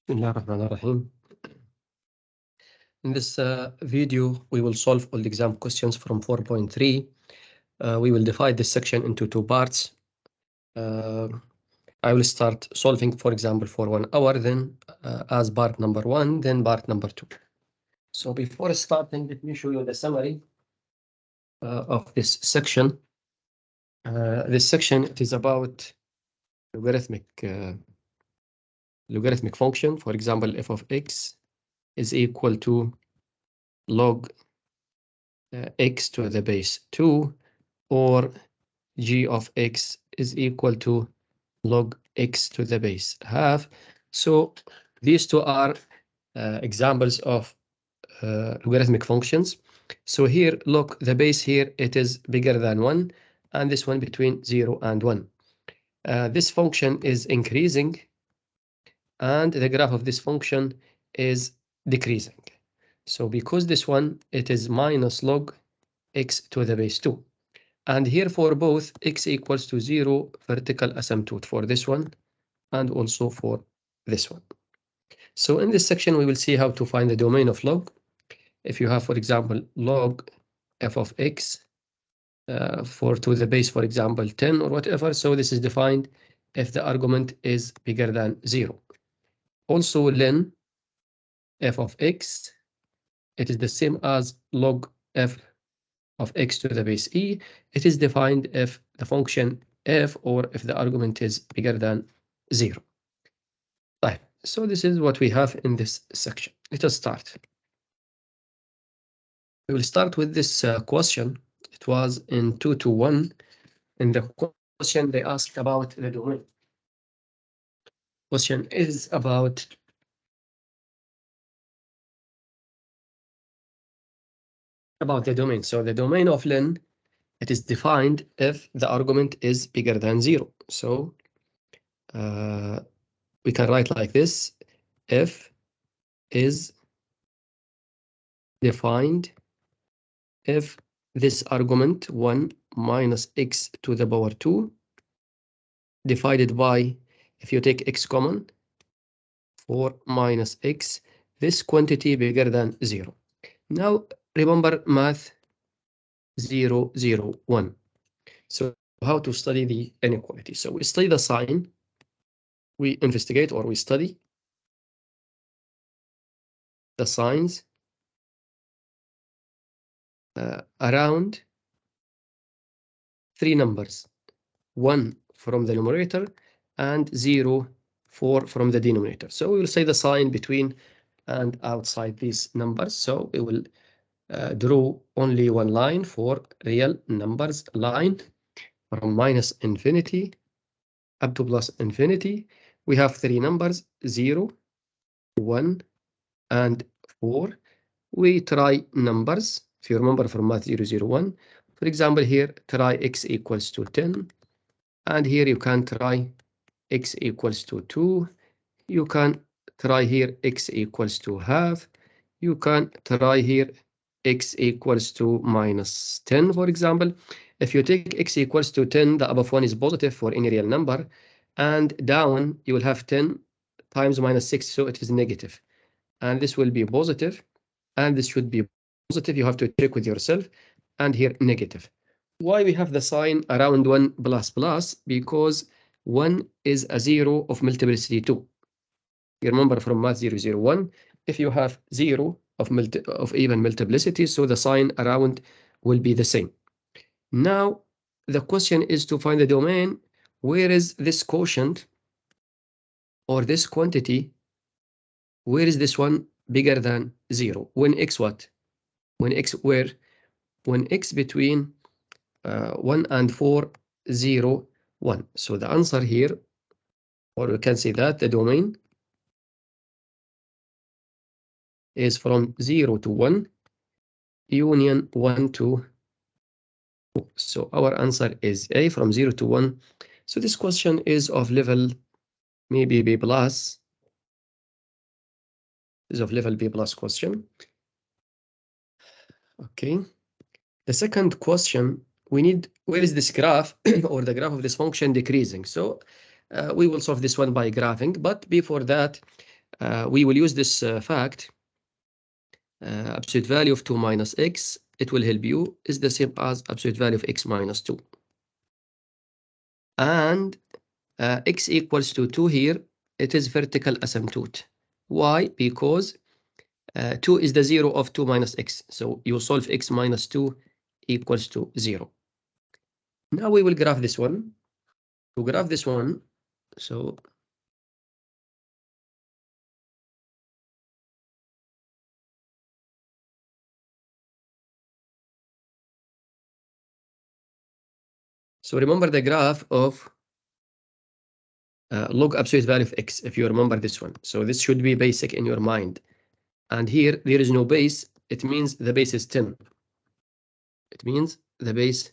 Bismillahirrahmanirrahim. In this video, we will solve all exam questions from 4.3. We will divide this section into two parts. I will start solving, for example, for 1 hour, then as part number 1, then part number 2. So before starting, let me show you the summary of this section. This section, it is about logarithmic function. For example, f of x is equal to log x to the base 2, or g of x is equal to log x to the base half. So these two are examples of logarithmic functions. So here, look, the base here, it is bigger than 1, and this one between 0 and 1. This function is increasing, and the graph of this function is decreasing. So because this one, it is minus log x to the base 2. And here for both, x equals to 0 vertical asymptote for this one and also for this one. So in this section, we will see how to find the domain of log. If you have, for example, log f of x to the base, for example, 10 or whatever, so this is defined if the argument is bigger than 0. Also, len f of x, it is the same as log f of x to the base e. It is defined if the function f or if the argument is bigger than 0. Right. So this is what we have in this section. Let us start. We will start with this question. It was in 221. In the question, they asked about the domain. Question is about the domain. So the domain of len, it is defined if the argument is bigger than 0. So we can write like this: f is defined if this argument 1 minus x to the power 2 divided by, if you take x common, 4 minus x, this quantity bigger than 0. Now remember math 0, 0, 1. So how to study the inequality? So we study the sign, we investigate or we study the signs around 3 numbers, 1 from the numerator and 0, 4 from the denominator. So we will say the sign between and outside these numbers. So we will draw only one line for real numbers, line from minus infinity up to plus infinity. We have 3 numbers, 0, 1, and 4. We try numbers. If you remember from math 0, 0, 1, for example, here try x equals to 10, and here you can try x equals to 2. You can try here x equals to half. You can try here x equals to minus 10, for example. If you take x equals to 10, the above one is positive for any real number, and down you will have 10 times minus 6, so it is negative. And this will be positive, and this should be positive. You have to check with yourself, and here negative. Why we have the sign around 1 plus plus? Because 1 is a 0 of multiplicity 2. You remember from math 0, 0, 1, if you have 0 of even multiplicity, so the sign around will be the same. Now, the question is to find the domain. Where is this quotient or this quantity? Where is this one bigger than 0? When x what? When x where? When x between 1 and 4, 0, 1. So the answer here, or we can say that the domain is from 0 to 1, union 1 to 2. So our answer is A, from 0 to 1. So this question is of level maybe B plus. Is of level B plus question. Okay. The second question, we need, where is this graph or the graph of this function decreasing? So we will solve this one by graphing, but before that, we will use this fact. Absolute value of 2 minus x, it will help you, is the same as absolute value of x minus 2. And x equals to 2 here, it is vertical asymptote. Why? Because 2 is the 0 of 2 minus x. So you solve x minus 2 equals to 0. Now we will graph this one. To graph this one, so remember the graph of log absolute value of x, if you remember this one. So this should be basic in your mind. And here there is no base. It means the base is 10. It means the base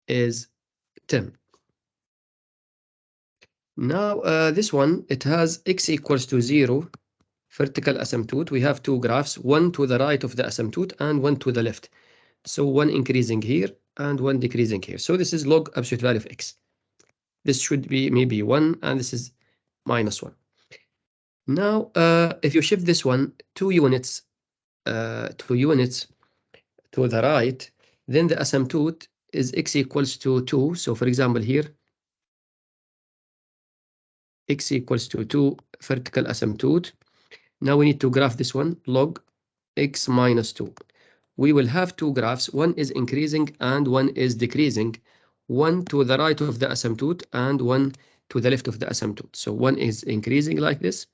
is 10. Now this one, it has x equals to 0, vertical asymptote. We have two graphs, one to the right of the asymptote and one to the left. So one increasing here and one decreasing here. So this is log absolute value of x. This should be maybe 1, and this is minus 1. Now, if you shift this one 2 units to the right, then the asymptote is x equals to 2. So for example here, x equals to 2, vertical asymptote. Now we need to graph this one, log x minus 2. We will have two graphs, one is increasing and one is decreasing, one to the right of the asymptote and one to the left of the asymptote. So one is increasing like this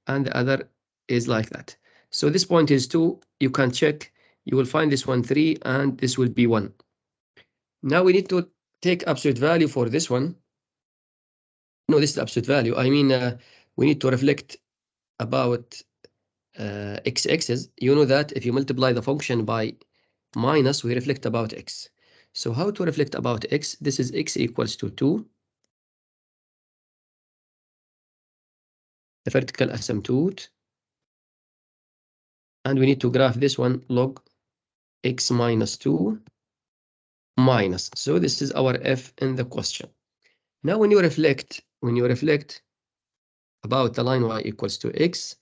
and the other is like that. So this point is 2, you can check, you will find this one 3 and this will be 1. Now we need to take absolute value for this one. No, this is absolute value. I mean, we need to reflect about x's. You know that if you multiply the function by minus, we reflect about x. So how to reflect about x? This is x equals to 2. The vertical asymptote. And we need to graph this one, log x minus 2 minus. So this is our f in the question. Now when you reflect about the line y equals to x,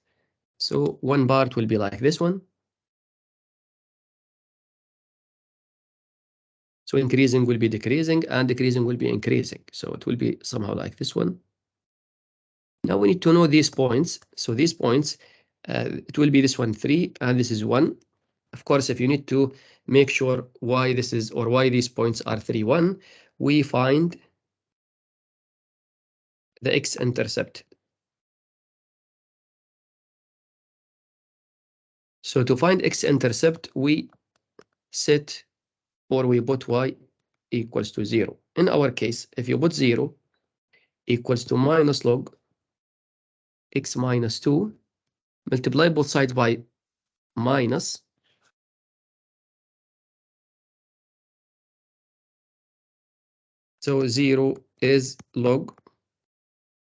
so one part will be like this one. So increasing will be decreasing and decreasing will be increasing. So it will be somehow like this one. Now we need to know these points. So these points, it will be this one 3 and this is 1. Of course, if you need to make sure why this is or why these points are 3, 1, we find the x-intercept. So to find x-intercept, we set or we put y equals to 0. In our case, if you put 0 equals to minus log x minus 2, multiply both sides by minus. So 0 is log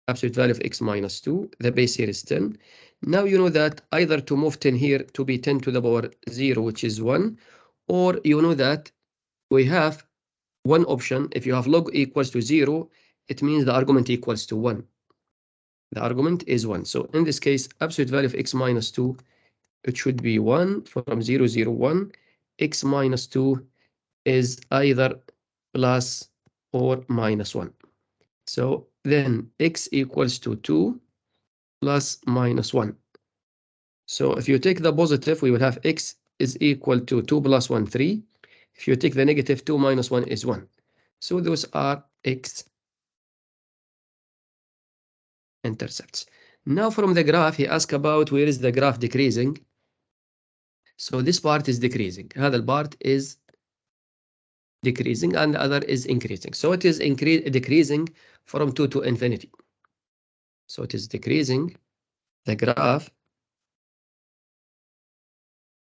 absolute value of x minus 2. The base here is 10. Now you know that either to move 10 here to be 10 to the power 0, which is 1, or you know that we have one option. If you have log equals to 0, it means the argument equals to 1. The argument is 1. So in this case, absolute value of x minus 2, it should be 1 from 0, 0, 1. X minus 2 is either plus or minus 1. So then x equals to 2 plus minus 1. So if you take the positive, we will have x is equal to 2 plus 1, 3. If you take the negative, 2 minus 1 is 1. So those are x-intercepts. Now from the graph, he asked about where is the graph decreasing. So this part is decreasing. هذا part is decreasing and the other is increasing. So it is decreasing from 2 to infinity. So it is decreasing. The graph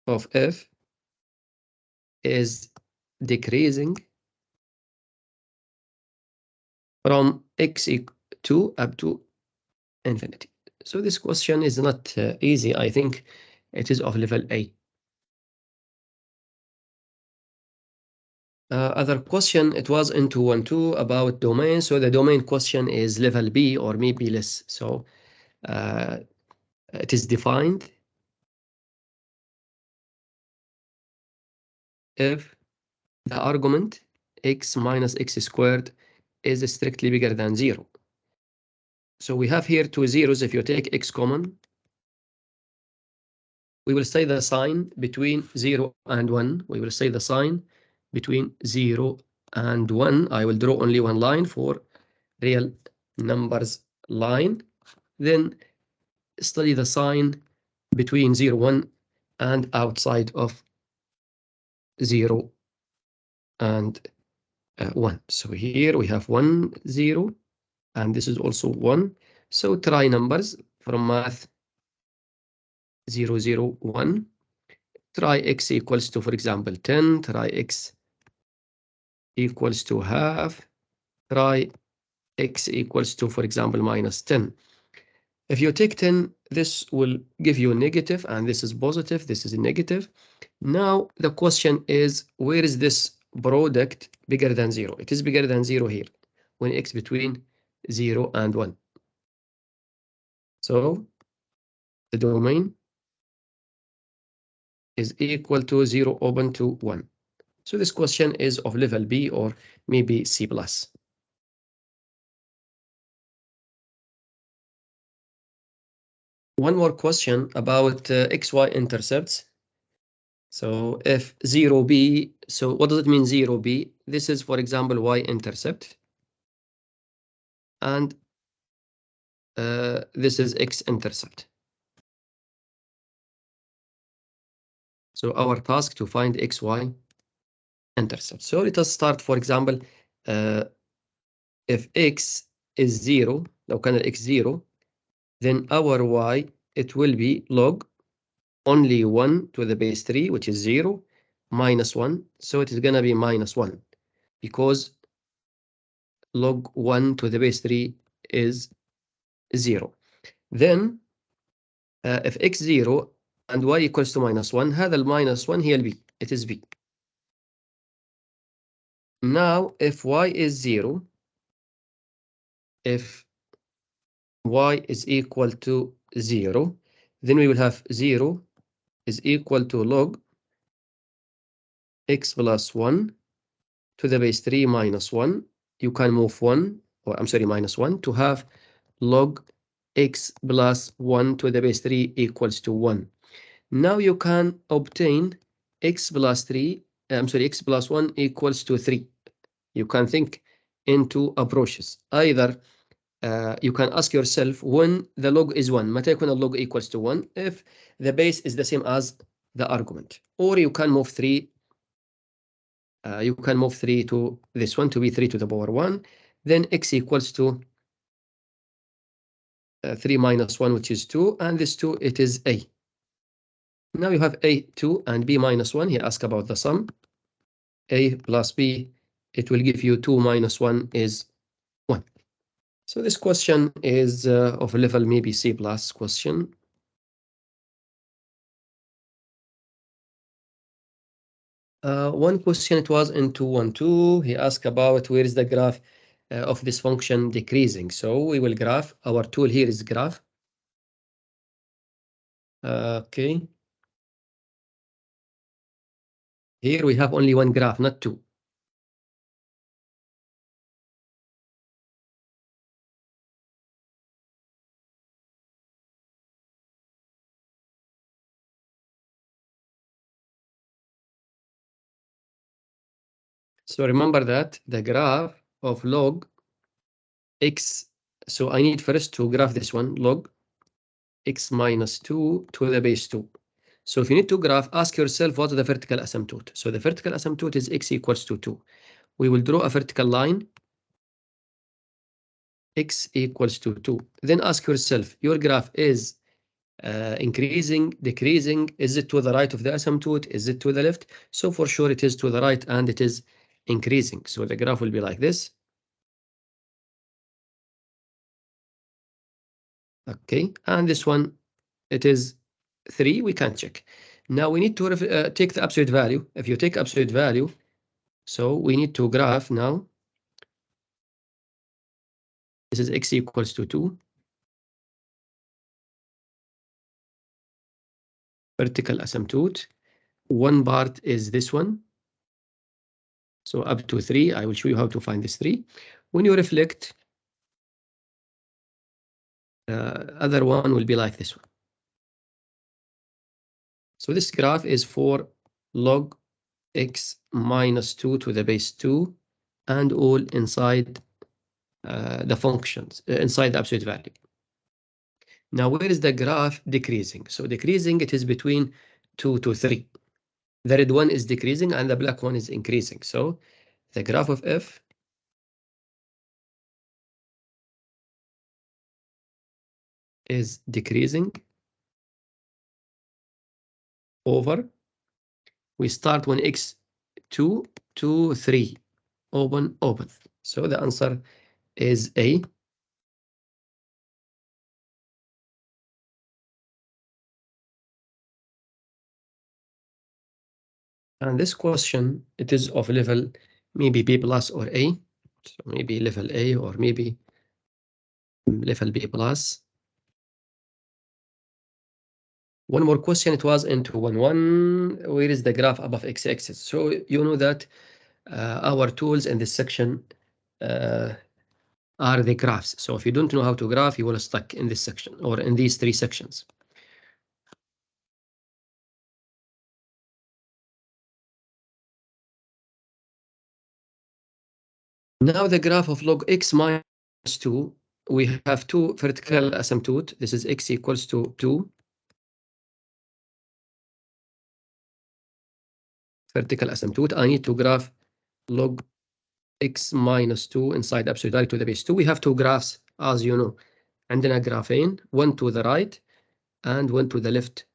of f is decreasing from x2 up to infinity. So this question is not easy. I think it is of level A. Other question, it was in 212 about domain. So the domain question is level B or maybe less. So it is defined if the argument x minus x squared is strictly bigger than 0. So we have here two zeros. If you take x common, we will say the sign between 0 and 1. We will say the sign between 0 and 1. I will draw only one line for real numbers line. Then study the sign between 0, 1 and outside of 0 and 1. So here we have 1, 0, and this is also 1. So try numbers from math 0, 0, 1. Try x equals to, for example, 10. Try x equals to half. Try x equals to, for example, minus 10. If you take 10, this will give you negative, and this is positive, this is a negative. Now the question is, where is this product bigger than 0? It is bigger than 0 here, when x between 0 and 1. So the domain is equal to 0 open to 1. So this question is of level B or maybe C+. One more question about XY intercepts. So if 0B, so what does it mean 0B? This is, for example, Y-intercept. And this is X-intercept. So our task to find XY intercept. So let us start, for example, if X is 0, لو كان X 0, then our Y, it will be log only 1 to the base 3, which is 0, minus 1. So it is going to be minus 1, because log 1 to the base 3 is 0. Then if x 0 and y equals to minus 1, هذا الماينس 1 هي البي. It is b. Now if y is 0, if y is equal to 0, then we will have 0 is equal to log x plus 1 to the base 3 minus 1. You can move 1, or I'm sorry, minus 1, to have log x plus 1 to the base 3 equals to 1. Now you can obtain x plus 3, x plus 1 equals to 3. You can think into approaches. Either you can ask yourself when the log is 1, متى يكون log equals to 1 if the base is the same as the argument. Or you can move 3. You can move 3 to this one to be 3 to the power 1. Then x equals to 3 minus 1, which is 2. And this 2, it is a. Now you have a2 and b minus 1. He asked about the sum. A plus b, it will give you 2 minus 1 is 1. So this question is of level maybe C+ question. One question, it was in 212. He asked about where is the graph of this function decreasing. So we will graph. Our tool here is graph. Okay. Here we have only one graph, not two. So remember that the graph of log x, so I need first to graph this one, log x minus 2 to the base 2. So if you need to graph, ask yourself what is the vertical asymptote. So the vertical asymptote is x equals to 2. We will draw a vertical line, x equals to 2. Then ask yourself, your graph is increasing, decreasing? Is it to the right of the asymptote? Is it to the left? So for sure it is to the right, and it is increasing. So the graph will be like this. Okay, and this one, it is 3. We can check. Now we need to take the absolute value. If you take absolute value, so we need to graph now. This is x equals to 2. vertical asymptote. One part is this one. So up to 3, I will show you how to find this 3. When you reflect, other one will be like this one. So this graph is for log x minus 2 to the base 2 and all inside the functions, inside the absolute value. Now, where is the graph decreasing? So decreasing, it is between 2 to 3. The red one is decreasing and the black one is increasing. So the graph of f is decreasing over. We start when x 2 to 3, open, open. So the answer is A. And this question, it is of level maybe B plus or A. So maybe level A or maybe level B plus. One more question, it was into 1-1. Where is the graph above x-axis? So you know that our tools in this section are the graphs. So if you don't know how to graph, you will stuck in this section or in these 3 sections. Now the graph of log x minus 2, we have 2 vertical asymptote. This is x equals to 2. Vertical asymptote. I need to graph log x minus 2 inside absolute value to the base 2. We have 2 graphs, as you know. عندنا graphين, one to the right and one to the left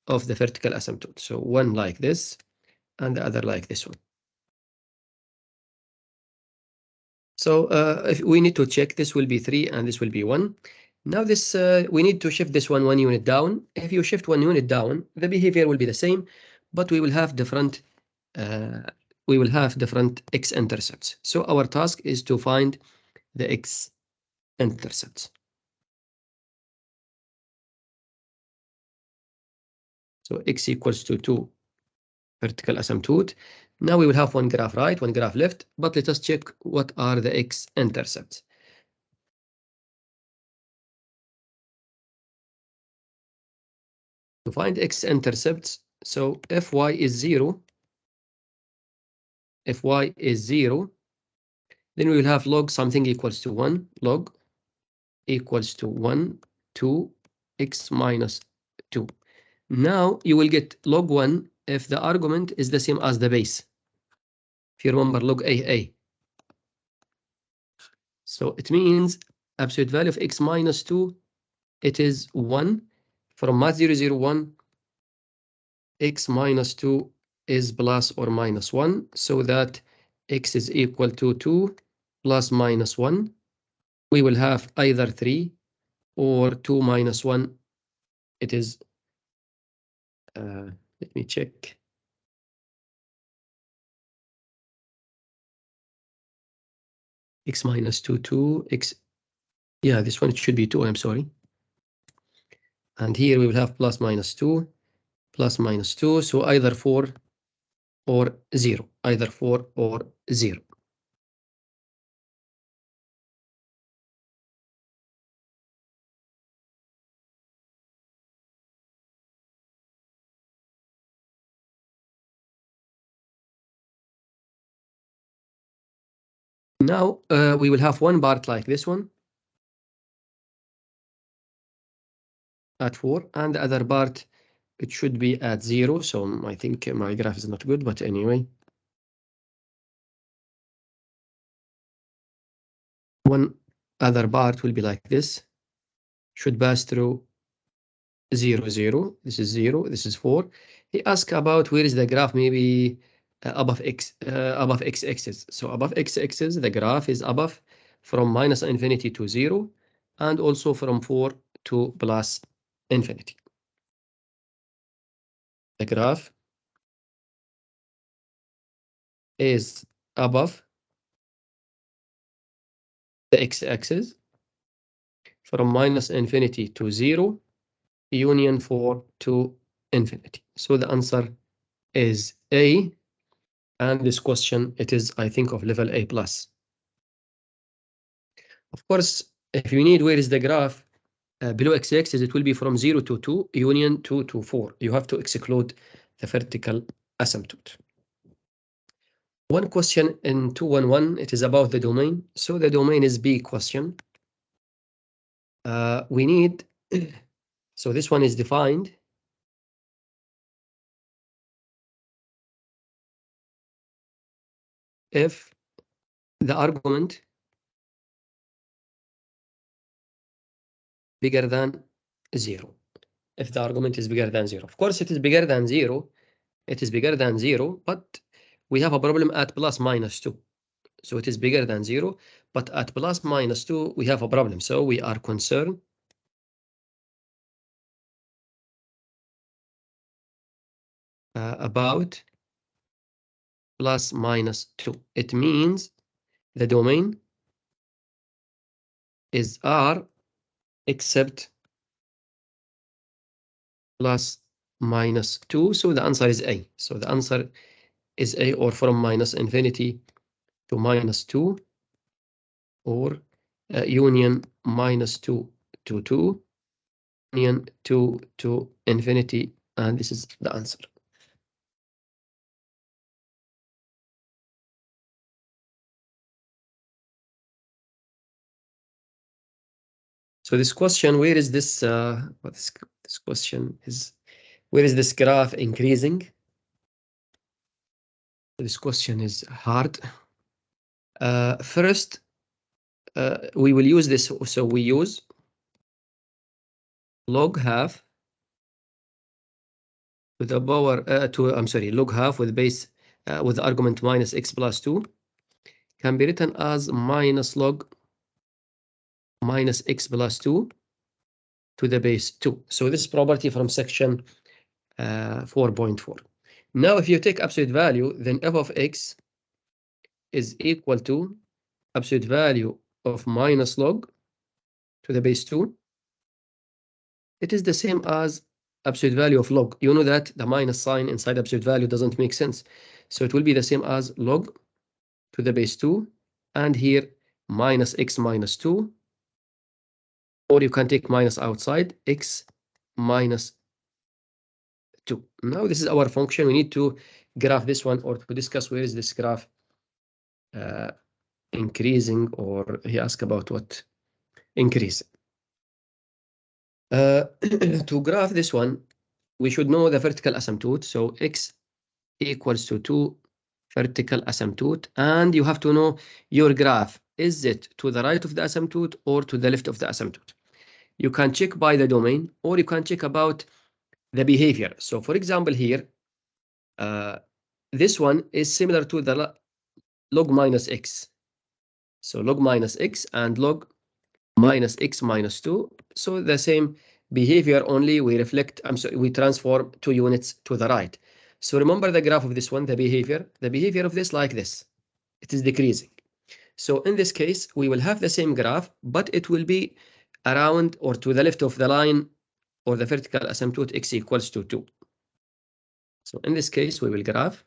of the vertical asymptote. So one like this and the other like this one. So if we need to check, this will be 3 and this will be 1. Now this we need to shift this one unit down. If you shift 1 unit down, the behavior will be the same, but we will have different x-intercepts. So our task is to find the x-intercepts. So x equals to 2 vertical asymptote. Now we will have one graph right, one graph left, but let us check what are the x-intercepts. To find x-intercepts, so if y is 0, if y is 0, then we will have log something equals to 1, log equals to 1, 2, x minus 2. Now you will get log 1 if the argument is the same as the base. If you remember log AA. So it means absolute value of x minus 2, it is 1. From math 001, x minus 2 is plus or minus 1, so that x is equal to 2 plus minus 1. We will have either 3 or 2 minus 1. It is, let me check. X minus 2, 2, x, yeah, this one it should be 2, I'm sorry. And here we will have plus minus 2, plus minus 2, so either 4 or 0, either 4 or 0. Now we will have one part like this one at 4, and the other part it should be at 0. So I think my graph is not good, but anyway. One other part will be like this, should pass through 0, 0. This is 0, this is 4. He asked about where is the graph, maybe above x-axis. So above x-axis, the graph is above from minus infinity to 0, and also from 4 to plus infinity. The graph is above the x-axis from minus infinity to 0, union 4 to infinity. So the answer is A, and this question, it is, I think, of level A+. Of course, if you need where is the graph below x-axis, it will be from 0 to 2, union 2 to 4. You have to exclude the vertical asymptote. One question in 211, it is about the domain. So the domain is B question. We need, so this one is defined. If the argument bigger than 0. If the argument is bigger than 0. Of course, it is bigger than 0. It is bigger than 0, but we have a problem at plus minus 2. So it is bigger than 0, but at plus minus 2, we have a problem. So we are concerned about plus minus 2. It means the domain is R except plus minus 2. So the answer is A. So the answer is A, or from minus infinity to minus 2, or union minus 2 to 2, union 2 to infinity, and this is the answer. So this question, where is this, this question is, where is this graph increasing? This question is hard. First, we will use this, so we use log half with the power, log half with base, with the argument minus x plus 2, can be written as minus log minus x plus 2 to the base 2. So this property from section 4.4. Now, if you take absolute value, then f of x is equal to absolute value of minus log to the base 2. It is the same as absolute value of log. You know that the minus sign inside absolute value doesn't make sense. So it will be the same as log to the base 2, and here minus x minus 2, or you can take minus outside, x minus 2. Now this is our function. We need to graph this one, or to discuss where is this graph increasing, or he asked about what increasing. To graph this one, we should know the vertical asymptote. So x equals to 2 vertical asymptote, and you have to know your graph. Is it to the right of the asymptote or to the left of the asymptote? You can check by the domain, or you can check about the behavior. So for example, here, this one is similar to the log minus x. So log minus x and log minus x minus 2. So the same behavior, only we reflect, we transform 2 units to the right. So remember the graph of this one, the behavior of this like this. It is decreasing. So in this case, we will have the same graph, but it will be around or to the left of the line, or the vertical asymptote x equals to 2. So in this case, we will graph.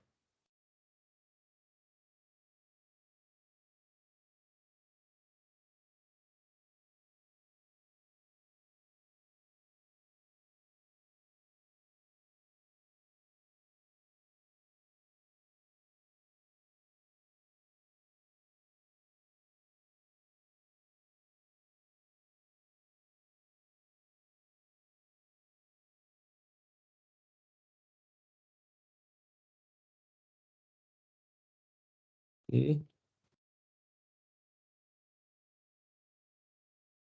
Okay.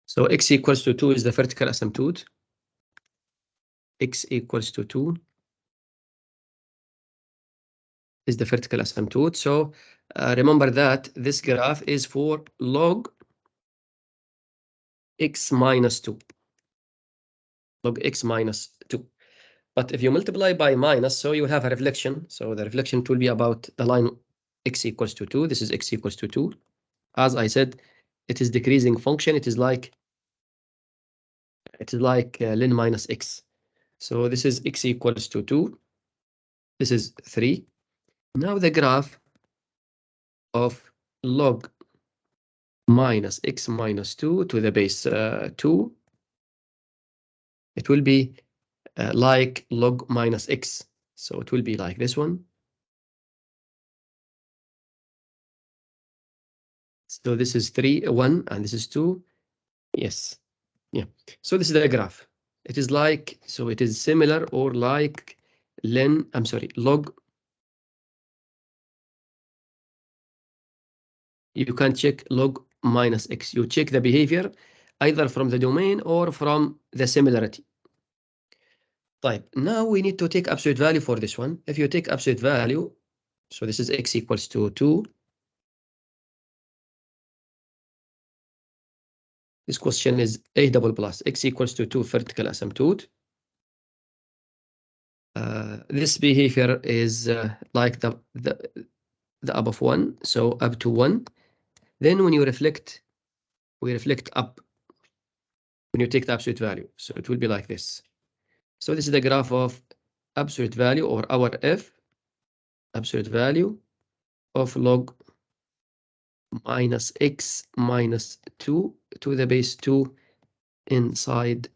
So x equals to 2 is the vertical asymptote. X equals to 2 is the vertical asymptote. So remember that this graph is for log x minus 2. Log x minus 2. But if you multiply by minus, so you will have a reflection. So the reflection will be about the line x equals to 2. This is x equals to 2. As I said, it is decreasing function. It is like ln minus x. So this is x equals to 2. This is 3. Now the graph of log minus x minus 2 to the base 2, it will be like log minus x. So it will be like this one. So this is 3, 1, and this is 2. Yes. Yeah. So this is the graph. It is like, so it is similar or like log. You can check log minus x. You check the behavior either from the domain or from the similarity. Type. Now we need to take absolute value for this one. If you take absolute value, so this is x equals to 2. This question is a double plus x equals to 2 vertical asymptote. This behavior is like the above one, so up to 1. Then when you reflect, we reflect up when you take the absolute value. So it will be like this. So this is the graph of absolute value, or our f, absolute value of log minus x minus 2 to the base 2 inside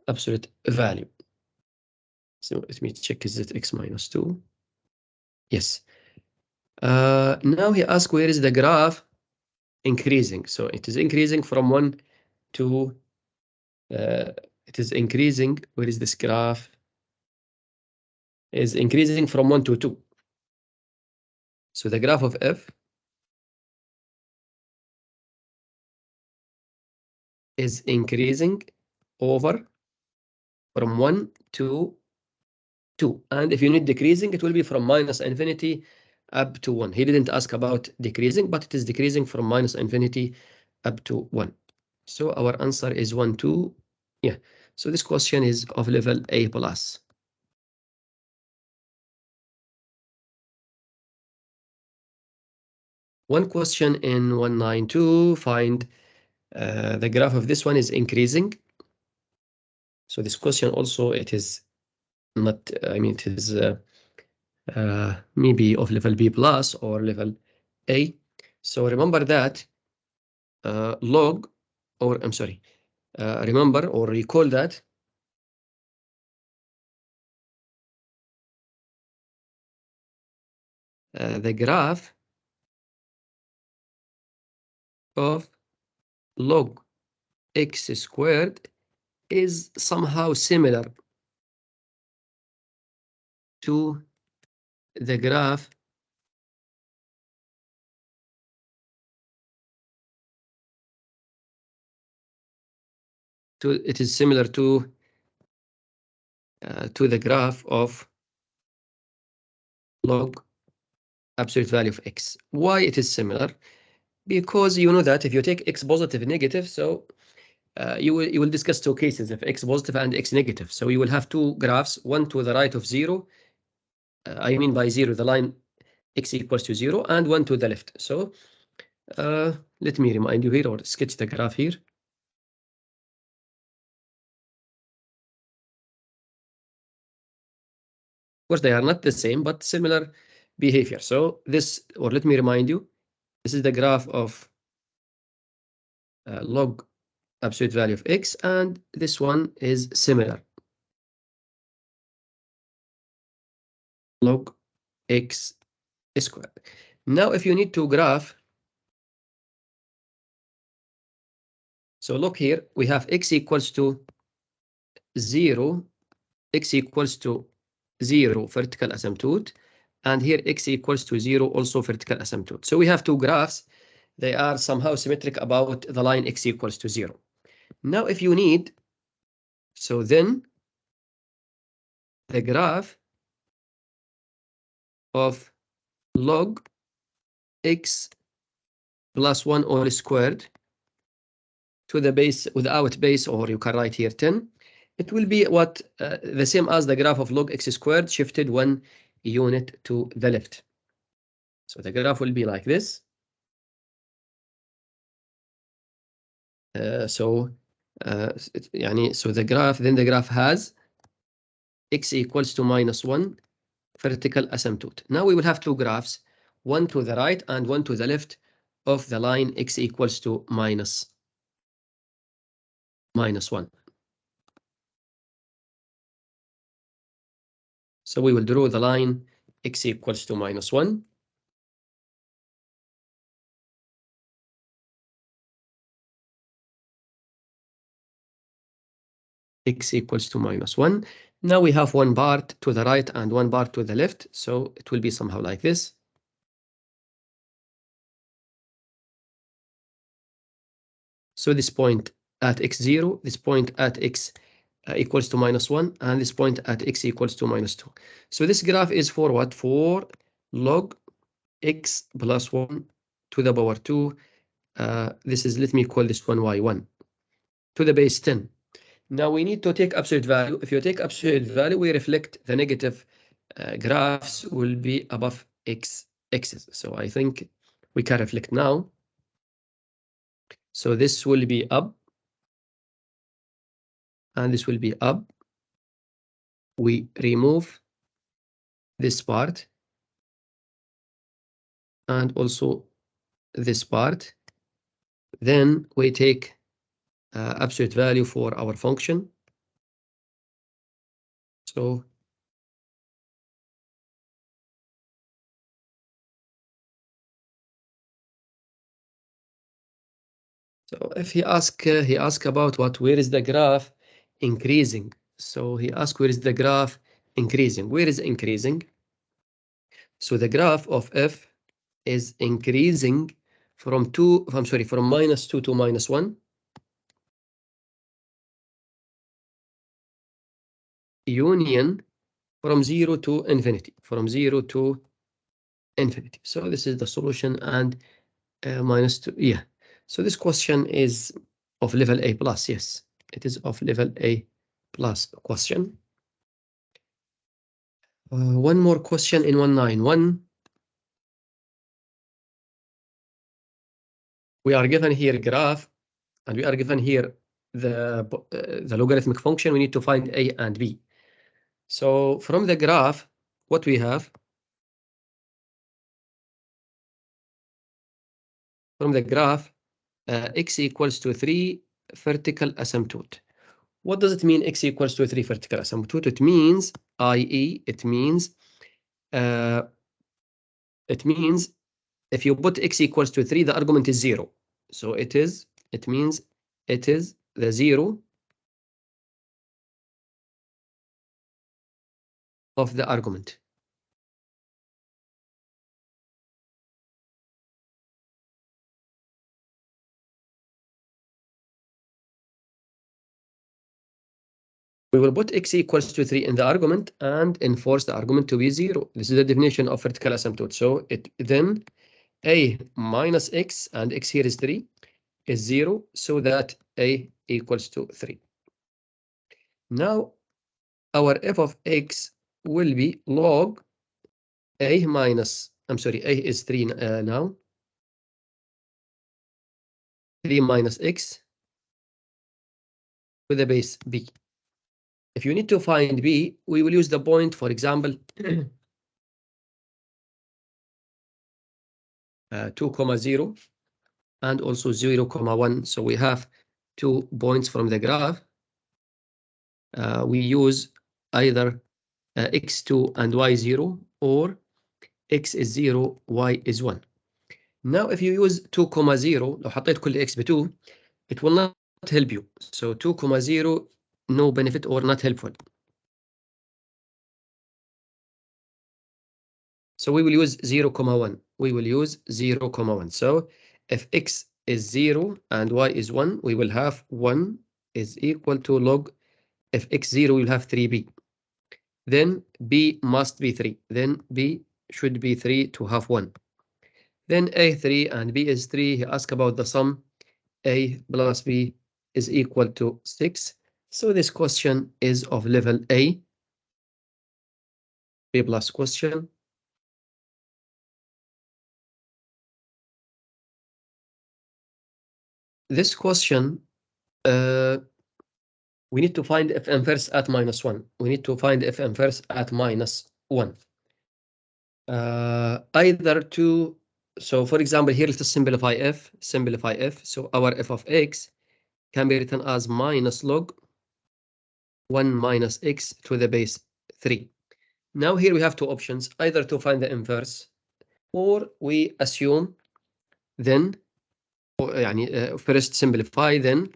absolute value. So let me check, is it x minus 2? Yes. Now he asks where is the graph increasing. So it is increasing from 1 to, it is increasing, where is this graph? Is increasing from 1 to 2. So the graph of f is increasing over from 1 to 2. And if you need decreasing, it will be from minus infinity up to 1. He didn't ask about decreasing, but it is decreasing from minus infinity up to 1. So our answer is 1, 2. Yeah. So this question is of level A plus. One question in 192, find the graph of this one is increasing. So this question also, it is not, I mean, it is maybe of level B plus or level A. So remember that log, or I'm sorry, remember or recall that the graph of log x squared is somehow similar to the graph it is similar to the graph of log absolute value of x. Why it is similar? Because you know that if you take x positive and negative, so you will discuss two cases of x positive and x negative. So you will have two graphs, one to the right of 0. I mean by 0, the line x equals to 0, and one to the left. So let me remind you here, or sketch the graph here. Of course, they are not the same, but similar behavior. So this, or let me remind you, this is the graph of log absolute value of x, and this one is similar. Log x squared. Now, if you need to graph, so look here, we have x equals to 0, x equals to 0 vertical asymptote, and here x equals to 0 also vertical asymptote. So we have two graphs. They are somehow symmetric about the line x equals to 0. Now, if you need, so then the graph of log x plus 1 all squared to the base without base, or you can write here 10, it will be what the same as the graph of log x squared shifted 1 unit to the left. So the graph will be like this. So the graph, then the graph has x equals to -1 vertical asymptote. Now we will have two graphs, one to the right and one to the left of the line x equals to -1. So we will draw the line x equals to -1. X equals to -1. Now we have one part to the right and one part to the left, so it will be somehow like this. So this point at x0, this point at x equals to -1, and this point at x equals to -2. So this graph is for what? For log x plus 1 to the power 2. This is, let me call this one y1 to the base 10. Now we need to take absolute value. If you take absolute value, we reflect the negative graphs will be above x's. So I think we can reflect now. So this will be up, and this will be up. We remove this part, and also this part. Then we take absolute value for our function. So if he ask about what, where is the graph increasing? So he asked, where is the graph increasing? Where is increasing? So the graph of f is increasing from -2 to -1. Union from 0 to infinity, from 0 to infinity. So this is the solution, and -2, yeah. So this question is of level A plus, yes. It is of level A plus question. One more question in 191. We are given here graph, and we are given here the logarithmic function. We need to find A and B. So from the graph, what we have, from the graph, x equals to 3 vertical asymptote. What does it mean, x equals to 3 vertical asymptote? It means, i.e., it means if you put x equals to 3, the argument is 0. So it means it is the 0 of the argument. We will put x equals to 3 in the argument and enforce the argument to be 0. This is the definition of vertical asymptote. So then a minus x, and x here is 3, is 0, so that a equals to 3. Now our f of x will be log a minus, a is 3 now, 3 minus x with the base b. If you need to find b, we will use the point, for example, 2, 0, and also 0, 1. So we have 2 points from the graph. We use either x2 and y0, or x is 0, y is 1. Now if you use 2, 0, لو حطيت كل x ب2, it will not help you. So 2, 0, no benefit or not helpful. So we will use 0, 1. We will use 0, 1. So if x is 0 and y is 1, we will have 1 is equal to log. If x 0, we will have 3b. Then b must be 3. Then b should be 3 to have 1. Then a 3 and b is 3. He asked about the sum. A plus b is equal to 6. So this question is of level A plus question. This question we need to find f inverse at -1. We need to find f inverse at -1. Either to, so for example, here let's simplify f. So our f of x can be written as minus log 1 minus x to the base 3. Now here we have two options, either to find the inverse, or we assume then, first simplify, then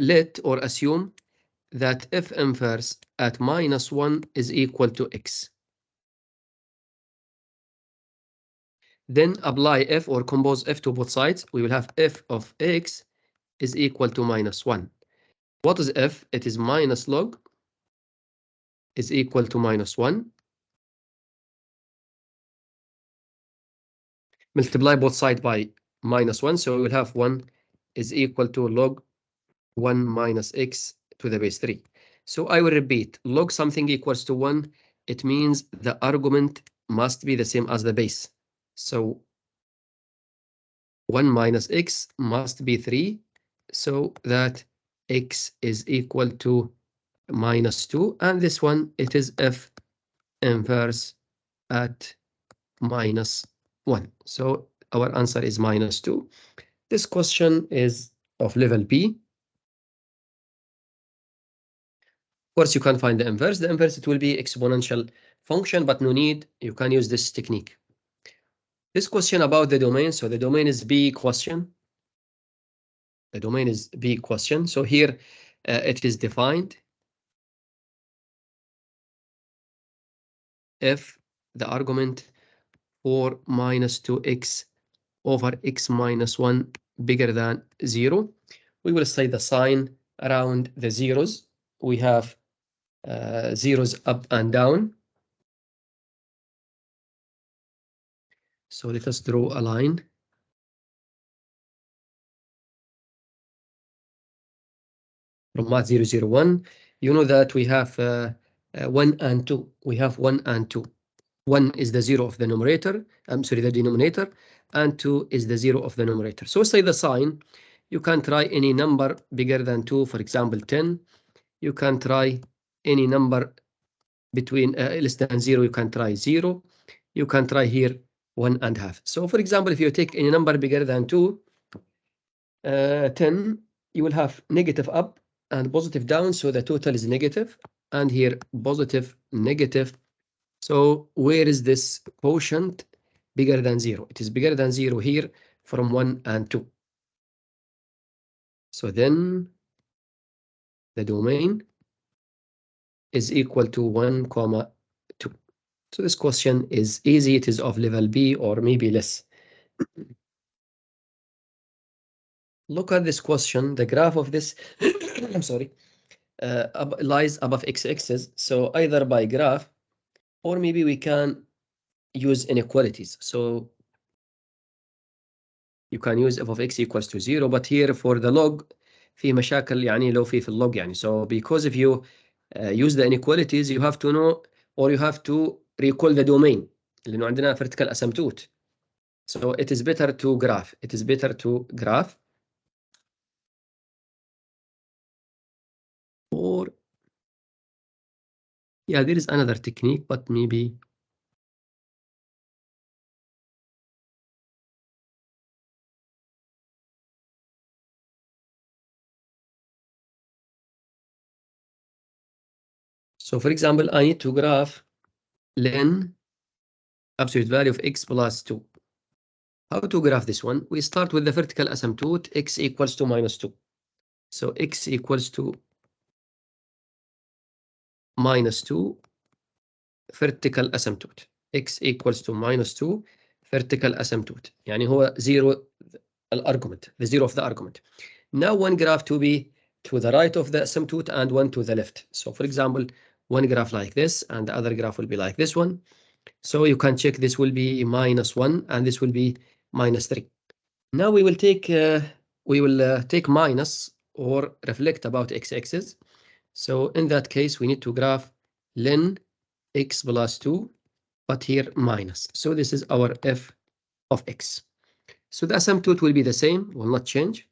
let or assume that f inverse at -1 is equal to x. Then apply f or compose f to both sides. We will have f of x is equal to -1. What is f? It is minus log is equal to -1. Multiply both sides by -1, so we will have 1 is equal to log 1 minus x to the base 3. So I will repeat, log something equals to 1, it means the argument must be the same as the base. So 1 minus x must be 3, so that x is equal to -2, and this one, it is f inverse at -1. So our answer is -2. This question is of level B. Of course, you can find the inverse. The inverse, it will be exponential function, but no need. You can use this technique. This question about the domain. So the domain is B question. The domain is B question. So here it is defined. If the argument 4 minus 2x over x minus 1 bigger than 0, we will say the sign around the zeros. We have zeros up and down. So let us draw a line. From math 001, you know that we have 1 and 2. We have 1 and 2. 1 is the 0 of the numerator, the denominator, and 2 is the 0 of the numerator. So say the sign, you can try any number bigger than 2, for example, 10. You can try any number between less than 0, you can try 0. You can try here 1.5. So for example, if you take any number bigger than 2, 10, you will have negative up and positive down, so the total is negative, and here positive, negative. So where is this quotient bigger than 0? It is bigger than 0 here from 1 and 2. So then the domain is equal to 1, 2. So this question is easy. It is of level B or maybe less. Look at this question. The graph of this, I'm sorry, lies above x-axis. So either by graph, or maybe we can use inequalities. So you can use f of x equals to 0, but here for the log في مشاكل يعني لو في اللog يعني. So because if you use the inequalities, you have to know, or you have to recall the domain لأنه عندنا vertical asymptote. So it is better to graph. It is better to graph. Or yeah, there is another technique, but maybe so for example, I need to graph len absolute value of x plus 2. How to graph this one? We start with the vertical asymptote x equals to -2. So x equals to -2 vertical asymptote. x equals to -2 vertical asymptote. يعني هو 0 الارجمنت, the 0 of the argument. Now one graph to be to the right of the asymptote and one to the left. So for example, one graph like this and the other graph will be like this one. So you can check this will be -1 and this will be -3. Now we will take minus or reflect about x-axis. So in that case, we need to graph len x plus 2, but here minus. So this is our f of x. So the asymptote will be the same, will not change.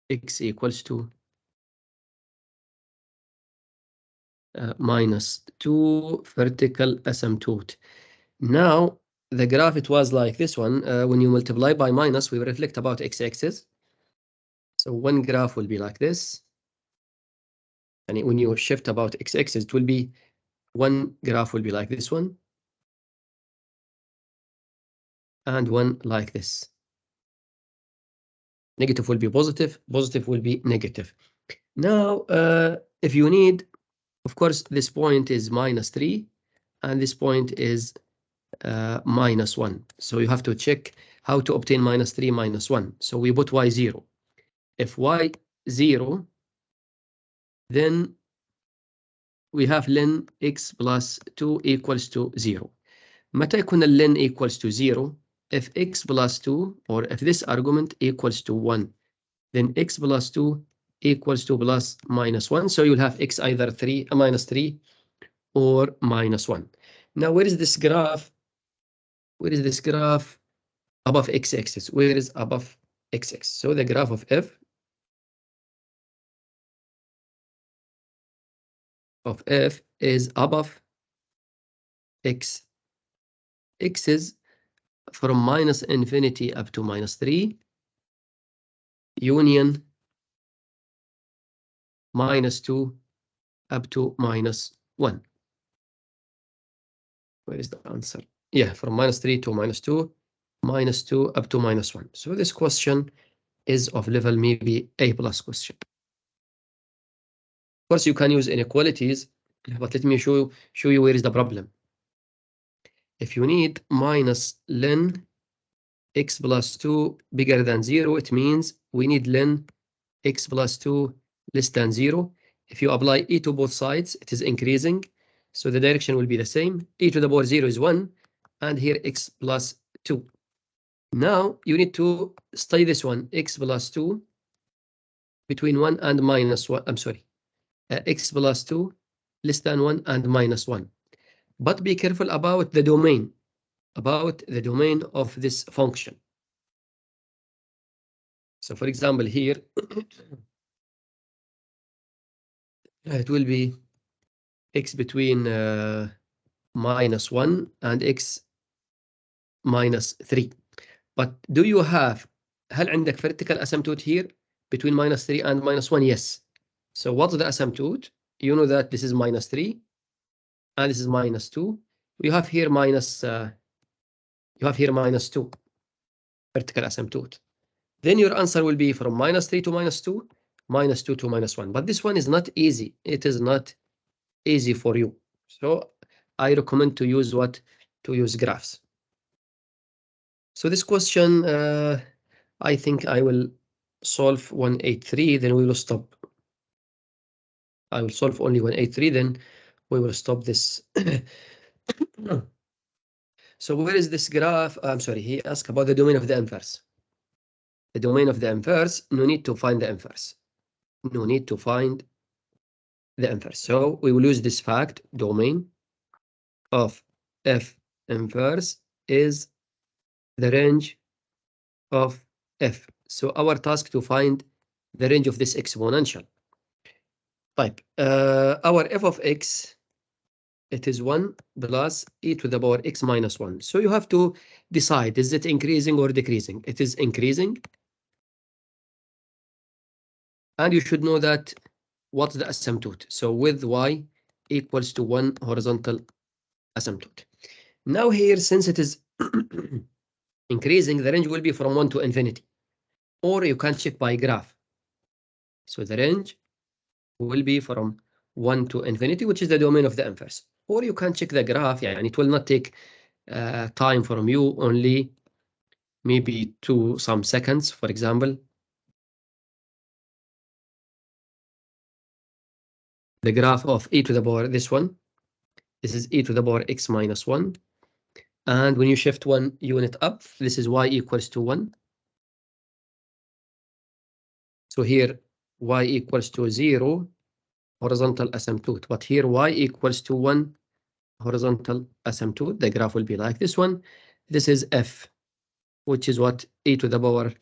x equals to minus 2 vertical asymptote. Now, the graph, it was like this one. When you multiply by minus, we reflect about x-axis. So one graph will be like this. And when you shift about x-axis, it will be one graph will be like this one. And one like this. Negative will be positive, positive will be negative. Now, if you need, of course, this point is minus 3, and this point is minus 1. So you have to check how to obtain minus 3, minus 1. So we put y0. If y0, then we have ln x plus 2 equals to 0. متى يكون ln equals to 0? If x plus 2, or if this argument equals to 1, then x plus 2 equals to plus minus 1. So you'll have x either minus 3 or minus 1. Now, where is this graph? Where is this graph above x-axis? Where is above x-axis? So the graph of f is above x. X is from minus infinity up to minus 3, union minus 2 up to minus 1. Where is the answer? Yeah, from minus 3 to minus 2, minus 2 up to minus 1. So this question is of level maybe A+ question. Of course, you can use inequalities, but let me show you where is the problem. If you need minus ln x plus 2 bigger than 0, it means we need ln x plus 2 less than 0. If you apply e to both sides, it is increasing. So the direction will be the same. E to the power 0 is 1, and here x plus 2. Now you need to study this one, x plus 2 between 1 and minus 1. I'm sorry, x plus 2 less than 1 and minus 1. But be careful about the domain, of this function. So for example, here, it will be x between minus 1 and x minus 3. But do you have, هل عندك vertical asymptote here between minus 3 and minus 1? Yes. So what's the asymptote? You know that this is minus 3 and this is minus 2. You have here minus 2 vertical asymptote. Then your answer will be from minus 3 to minus 2, minus 2 to minus 1. But this one is not easy. It is not easy for you. So I recommend to use what? To use graphs. So this question, I think I will solve 183, then we will stop. I will solve only 183, then we will stop this. So where is this graph? I'm sorry, he asked about the domain of the inverse. The domain of the inverse, no need to find the inverse. No need to find the inverse. So we will use this fact, domain of f inverse is the range of f. So our task to find the range of this exponential. Type our f of x, it is 1 plus e to the power x minus 1. So you have to decide, is it increasing or decreasing? It is increasing. And you should know that what's the asymptote. So with y equals to 1 horizontal asymptote. Now here, since it is increasing, the range will be from 1 to infinity. Or you can check by graph. So the range will be from 1 to infinity, which is the domain of the inverse. Or you can check the graph, and it will not take time from you, only maybe some seconds, for example. The graph of e to the power, this one, this is e to the power x minus 1. And when you shift 1 unit up, this is y equals to 1. So here, y equals to 0, horizontal asymptote. But here, y equals to 1, horizontal asymptote. The graph will be like this one. This is f, which is what? E to the power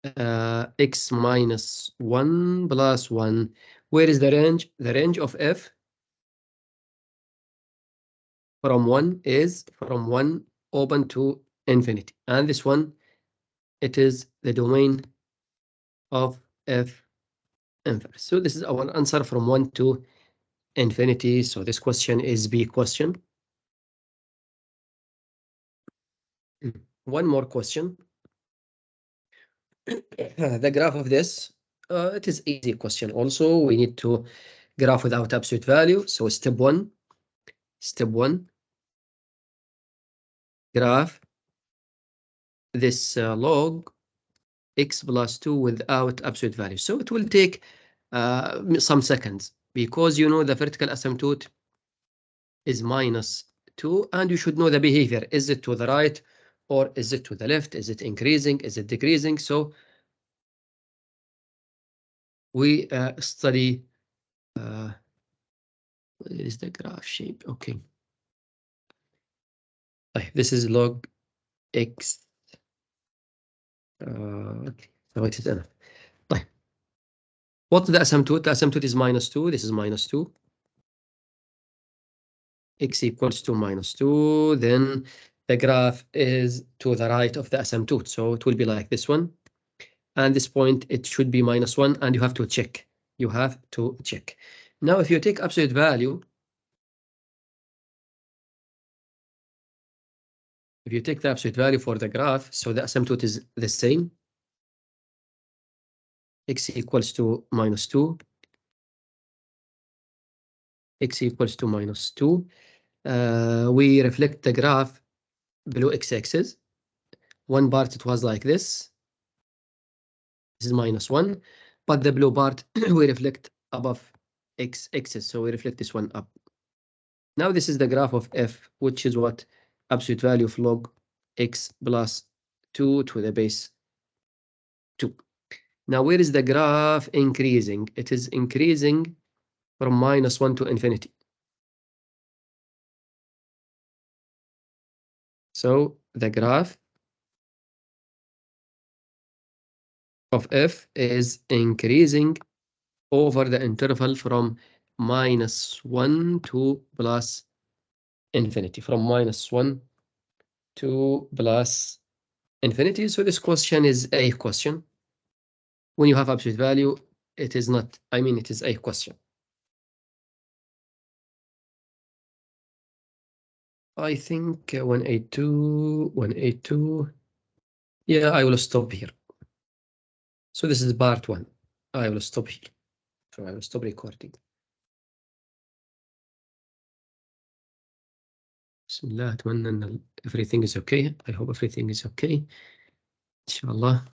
x minus 1 plus 1. Where is the range? The range of f from 1 is from 1 open to infinity. And this one, it is the domain of f inverse. So this is our answer from 1 to infinity. So this question is B question. One more question. The graph of this, it is easy question. Also, we need to graph without absolute value. So step one, graph this log x plus 2 without absolute value. So it will take some seconds because you know the vertical asymptote is minus 2 and you should know the behavior. Is it to the right or is it to the left? Is it increasing? Is it decreasing? So we study what is the graph shape? Okay. This is log x. Okay. So it is enough. What's the asymptote? The asymptote is minus 2. This is minus 2. X equals to minus 2. Then the graph is to the right of the asymptote. So it will be like this one. And this point, it should be minus 1. And you have to check. You have to check. Now, if you take absolute value, if you take the absolute value for the graph, so the asymptote is the same. X equals to minus 2. X equals to minus 2. We reflect the graph below x-axis. One part it was like this. This is minus 1. But the blue part we reflect above x-axis. So we reflect this one up. Now this is the graph of f, which is what? Absolute value of log x plus 2 to the base 2. Now where is the graph increasing? It is increasing from minus 1 to infinity. So the graph of f is increasing over the interval from minus 1 to plus infinity, from minus 1 to plus infinity. So this question is a question. When you have absolute value, it is not, I mean, it is a question. I think 182, 182. Yeah, I will stop here. So this is part 1. I will stop here. So I will stop recording. Bismillah, أتمنى أن everything is okay. I hope everything is okay. إن شاء الله.